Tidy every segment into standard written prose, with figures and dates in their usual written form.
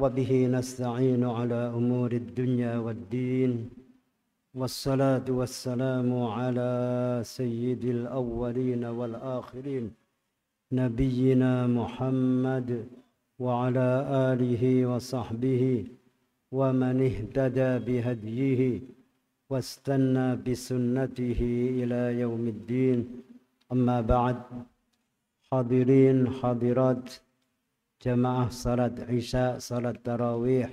وبه نستعين على أمور الدنيا والدين والصلاة والسلام على سيد الأولين والآخرين نبينا محمد وعلى آله وصحبه ومن اهتدى بهديه واستنى بسنته إلى يوم الدين. أما بعد. Hadirin hadirat jamaah salat isya, salat tarawih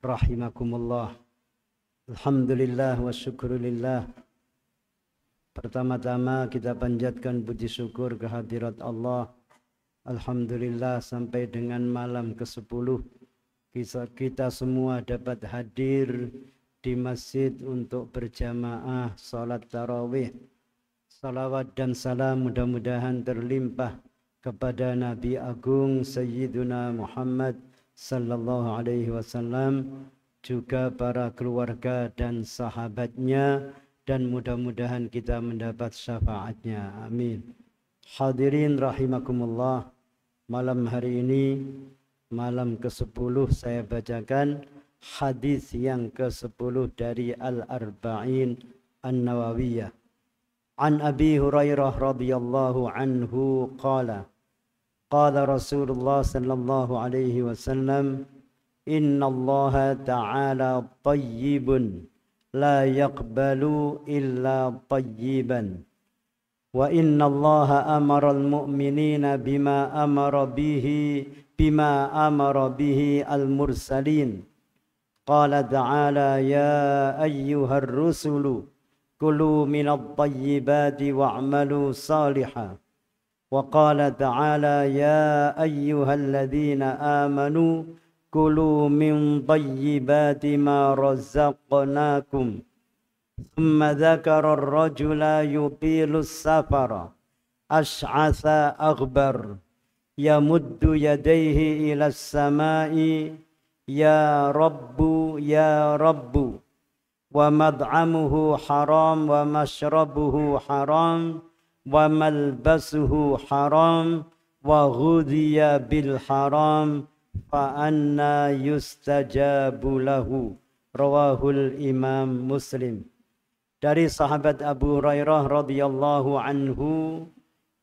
rahimakumullah. Alhamdulillah wa syukurillah. Pertama-tama kita panjatkan puji syukur kehadirat Allah. Alhamdulillah sampai dengan malam ke-10 kita semua dapat hadir di masjid untuk berjamaah salat tarawih. Salawat dan salam mudah-mudahan terlimpah kepada Nabi Agung Sayyiduna Muhammad sallallahu alaihi wasallam, juga para keluarga dan sahabatnya, dan mudah-mudahan kita mendapat syafaatnya. Amin. Hadirin rahimakumullah, malam hari ini, malam ke-10, saya bacakan hadis yang ke-10 dari Al-Arba'in An-Nawawiyah. An Abi Hurairah radhiyallahu anhu qala qala Rasulullah sallallahu alaihi wasallam inna Allah ta'ala tayyibun la yaqbalu illa tayyiban wa inna Allah amara al-mu'minina bima amara bihi al-mursalin qala ta'ala ya ayyuhar rusulu كلوا من الطيبات واعملوا صالحا وقال تعالى يا أيها الذين آمنوا كلوا من طيبات ما رزقناكم ثم ذكر الرجل يطيل السفر أشعث أغبر يمد يديه إلى السماء يا رب يا رب ومطعمه حرام ومشربه حرام وملبسه حرام وغذي بالحرام فأنى يستجاب له. Rawahul Imam Muslim. Dari sahabat Abu Hurairah radhiyallahu anhu,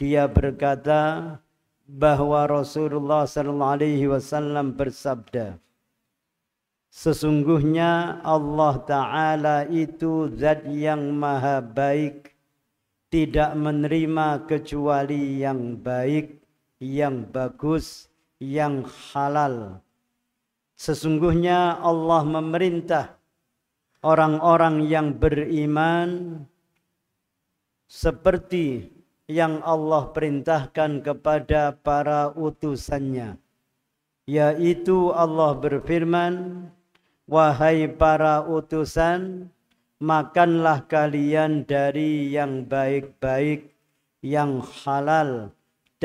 dia berkata bahwa Rasulullah sallallahu alaihi wasallam bersabda, sesungguhnya Allah Ta'ala itu zat yang maha baik, tidak menerima kecuali yang baik, yang bagus, yang halal. Sesungguhnya Allah memerintah orang-orang yang beriman seperti yang Allah perintahkan kepada para utusannya, yaitu Allah berfirman, wahai para utusan, makanlah kalian dari yang baik-baik, yang halal,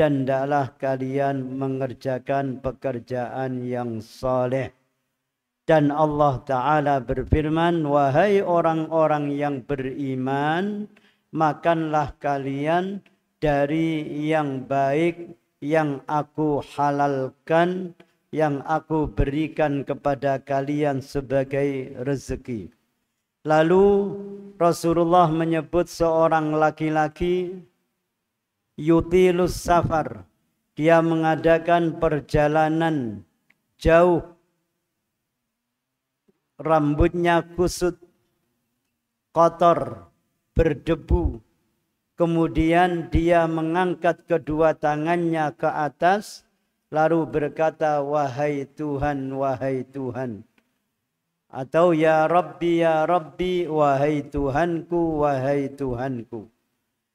dan hendaklah kalian mengerjakan pekerjaan yang saleh. Dan Allah Ta'ala berfirman, wahai orang-orang yang beriman, makanlah kalian dari yang baik, yang aku halalkan, yang aku berikan kepada kalian sebagai rezeki. Lalu Rasulullah menyebut seorang laki-laki yutilus safar. Dia mengadakan perjalanan jauh, rambutnya kusut, kotor, berdebu. Kemudian dia mengangkat kedua tangannya ke atas, lalu berkata, wahai Tuhan, wahai Tuhan. Atau ya Rabbi, wahai Tuhanku, wahai Tuhanku.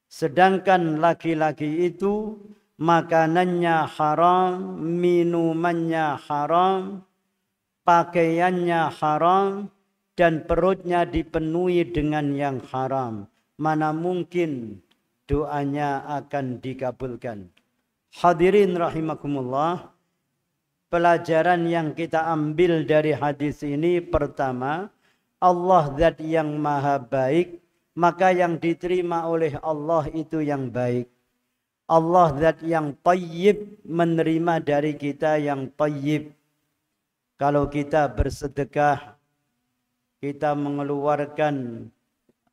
Sedangkan laki-laki itu makanannya haram, minumannya haram, pakaiannya haram, dan perutnya dipenuhi dengan yang haram. Mana mungkin doanya akan dikabulkan. Hadirin rahimakumullah, pelajaran yang kita ambil dari hadis ini, pertama, Allah zat yang maha baik, maka yang diterima oleh Allah itu yang baik. Allah zat yang tayyib, menerima dari kita yang tayyib. Kalau kita bersedekah, kita mengeluarkan,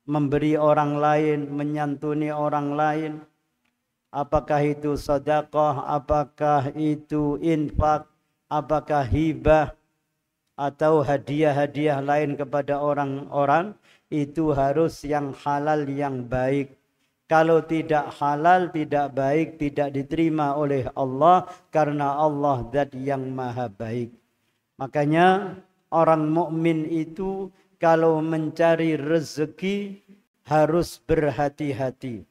memberi orang lain, menyantuni orang lain, apakah itu sedekah, apakah itu infak, apakah hibah, atau hadiah-hadiah lain kepada orang-orang, itu harus yang halal, yang baik. Kalau tidak halal, tidak baik, tidak diterima oleh Allah, karena Allah zat yang maha baik. Makanya orang mukmin itu kalau mencari rezeki harus berhati-hati.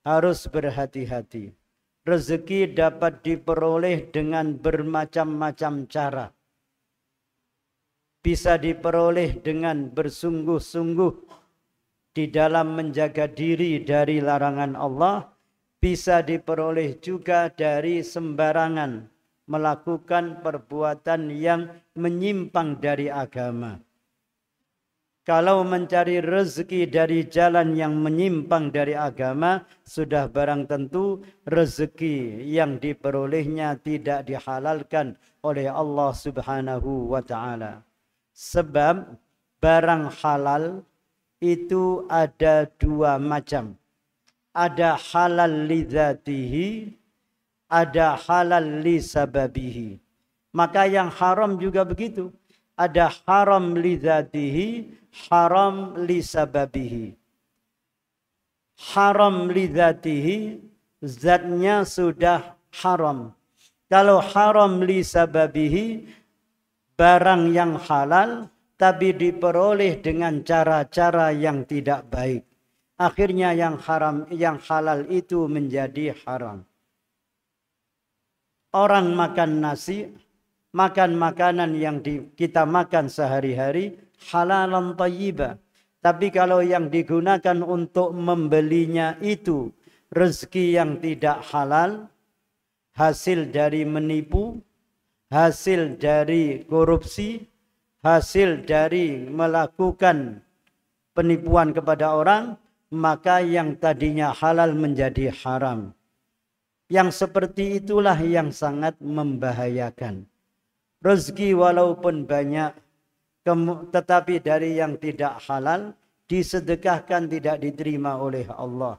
Harus berhati-hati. Rezeki dapat diperoleh dengan bermacam-macam cara. Bisa diperoleh dengan bersungguh-sungguh di dalam menjaga diri dari larangan Allah. Bisa diperoleh juga dari sembarangan melakukan perbuatan yang menyimpang dari agama. Kalau mencari rezeki dari jalan yang menyimpang dari agama, sudah barang tentu rezeki yang diperolehnya tidak dihalalkan oleh Allah Subhanahu wa ta'ala. Sebab barang halal itu ada dua macam. Ada halal li dzatihi, ada halal li sababihi. Maka yang haram juga begitu. Ada haram li dzatihi, haram li sababihi. Haram li dzatihi, zatnya sudah haram. Kalau haram li sababihi, barang yang halal tapi diperoleh dengan cara-cara yang tidak baik. Akhirnya yang haram, yang halal itu menjadi haram. Orang makan nasi, makan makanan yang kita makan sehari-hari, halalan thayyibah. Tapi kalau yang digunakan untuk membelinya itu rezeki yang tidak halal, hasil dari menipu, hasil dari korupsi, hasil dari melakukan penipuan kepada orang, maka yang tadinya halal menjadi haram. Yang seperti itulah yang sangat membahayakan. Rezeki walaupun banyak, tetapi dari yang tidak halal, disedekahkan tidak diterima oleh Allah.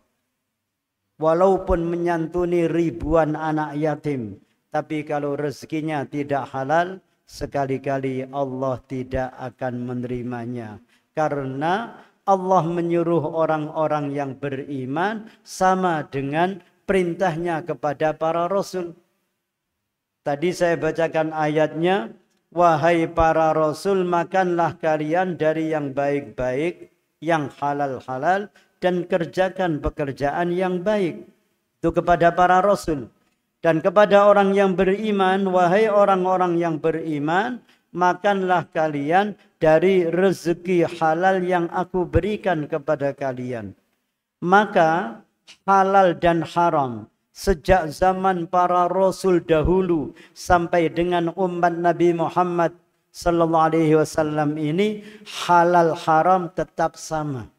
Walaupun menyantuni ribuan anak yatim, tapi kalau rezekinya tidak halal, sekali-kali Allah tidak akan menerimanya. Karena Allah menyuruh orang-orang yang beriman sama dengan perintahnya kepada para rasul. Tadi saya bacakan ayatnya, wahai para rasul, makanlah kalian dari yang baik-baik, yang halal-halal, dan kerjakan pekerjaan yang baik. Itu kepada para rasul. Dan kepada orang yang beriman, wahai orang-orang yang beriman, makanlah kalian dari rezeki halal yang aku berikan kepada kalian. Maka halal dan haram sejak zaman para rasul dahulu sampai dengan umat Nabi Muhammad sallallahu alaihi wasallam ini, halal haram tetap sama.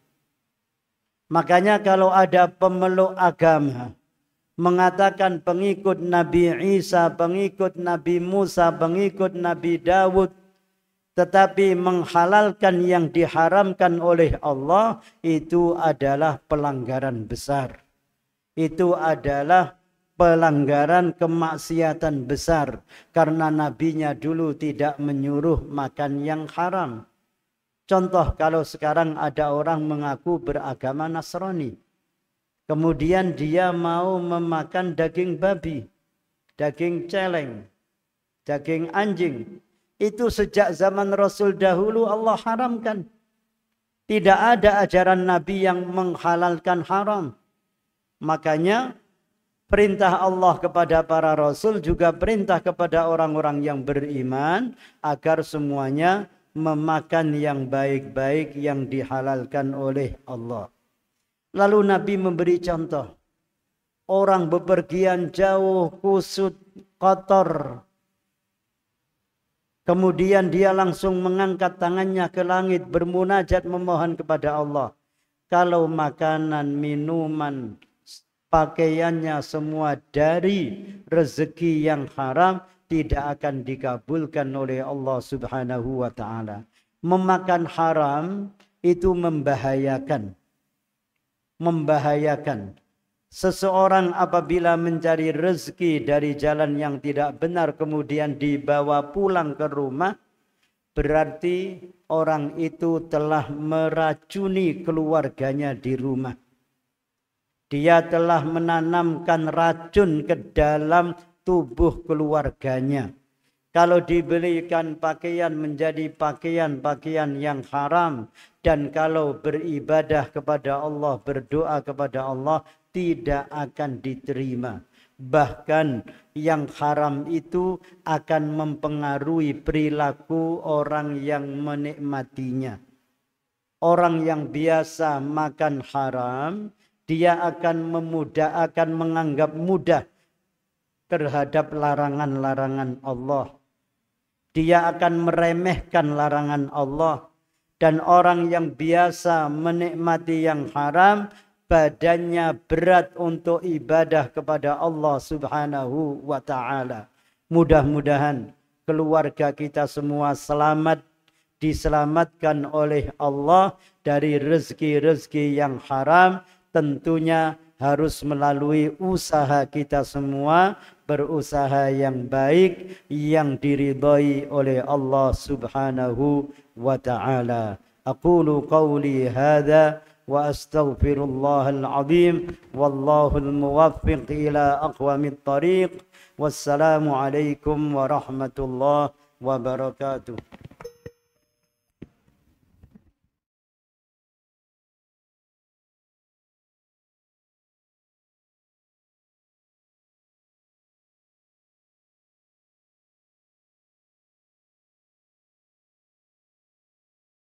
Makanya kalau ada pemeluk agama mengatakan pengikut Nabi Isa, pengikut Nabi Musa, pengikut Nabi Dawud, tetapi menghalalkan yang diharamkan oleh Allah, itu adalah pelanggaran besar. Itu adalah pelanggaran kemaksiatan besar. Karena nabinya dulu tidak menyuruh makan yang haram. Contoh, kalau sekarang ada orang mengaku beragama Nasrani, kemudian dia mau memakan daging babi, daging celeng, daging anjing. Itu sejak zaman Rasul dahulu Allah haramkan. Tidak ada ajaran Nabi yang menghalalkan haram. Makanya perintah Allah kepada para Rasul juga perintah kepada orang-orang yang beriman agar semuanya memakan yang baik-baik yang dihalalkan oleh Allah. Lalu Nabi memberi contoh. Orang bepergian jauh, kusut, kotor. Kemudian dia langsung mengangkat tangannya ke langit, bermunajat memohon kepada Allah. Kalau makanan, minuman, pakaiannya semua dari rezeki yang haram, tidak akan dikabulkan oleh Allah Subhanahu wa taala. Memakan haram itu membahayakan. Seseorang apabila mencari rezeki dari jalan yang tidak benar kemudian dibawa pulang ke rumah, berarti orang itu telah meracuni keluarganya di rumah. Dia telah menanamkan racun ke dalam tubuh keluarganya. Kalau dibelikan pakaian menjadi pakaian-pakaian yang haram, dan kalau beribadah kepada Allah, berdoa kepada Allah, tidak akan diterima. Bahkan yang haram itu akan mempengaruhi perilaku orang yang menikmatinya. Orang yang biasa makan haram, dia akan menganggap mudah terhadap larangan-larangan Allah. Dia akan meremehkan larangan Allah. Dan orang yang biasa menikmati yang haram, badannya berat untuk ibadah kepada Allah Subhanahu wa ta'ala. Mudah-mudahan keluarga kita semua selamat, diselamatkan oleh Allah dari rezeki-rezeki yang haram. Tentunya harus melalui usaha kita semua, berusaha yang baik yang diridhai oleh Allah Subhanahu wa ta'ala. Aqulu qawli hadha wa astaghfirullahal azim wallahul muwaffiq ila aqwamit thariq. Wassalamu alaikum warahmatullahi wabarakatuh.